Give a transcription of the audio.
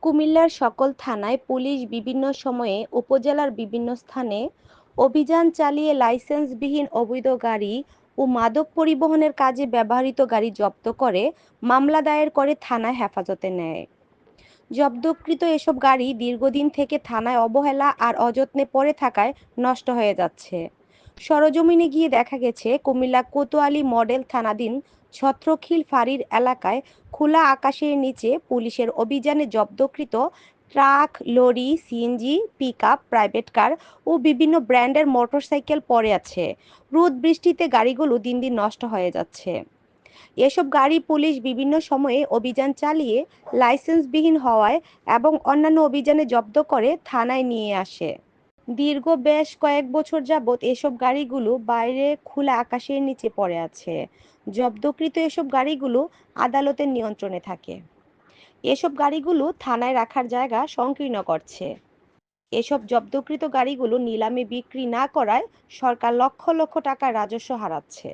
কুমিল্লার সকল থানায় পুলিশ বিভিন্ন সময়ে উপজেলার বিভিন্ন স্থানে অভিযান চালিয়ে লাইসেন্সবিহীন অবৈধ গাড়ি ও মাদক পরিবহনের কাজে ব্যবহৃত গাড়ি জব্দ করে মামলা দায়ের করে থানায় হেফাজতে নেয়। জব্দকৃত এসব গাড়ি দীর্ঘদিন থেকে থানায় অবহেলা আর অযত্নে পড়ে থাকায় নষ্ট হয়ে যাচ্ছে। সরেজমিনে গিয়ে দেখা গেছে, কুমিল্লা কোতোয়ালি মডেল থানাধীন ছত্রখিল ফাঁড়ির এলাকায় খোলা আকাশের নিচে পুলিশের অভিযানে জব্দকৃত truck, lorry, CNG, pickup, private car ও বিভিন্ন ব্র্যান্ডের মোটরসাইকেল পড়ে আছে। রোদ বৃষ্টিতে গাড়িগুলো দিন দিন নষ্ট হয়ে যাচ্ছে। এসব গাড়ি পুলিশ বিভিন্ন সময়ে অভিযান চালিয়ে লাইসেন্সবিহীন হওয়ায় এবং অন্যান্য অভিযানে জব্দ করে থানায় নিয়ে আসে। দীর্ঘ বেশ কয়েক বছর যাবৎ এসব গাড়িগুলো বাইরে খোলা আকাশের নিচে পড়ে আছে। জব্দকৃত এসব গাড়িগুলো আদালতের নিয়ন্ত্রণে থাকে। এসব গাড়িগুলো থানায় রাখার জায়গা সংকীর্ণ করছে। এসব জব্দকৃত গাড়িগুলো নিলামে বিক্রি না করায় সরকার লক্ষ লক্ষ টাকা রাজস্ব হারাচ্ছে।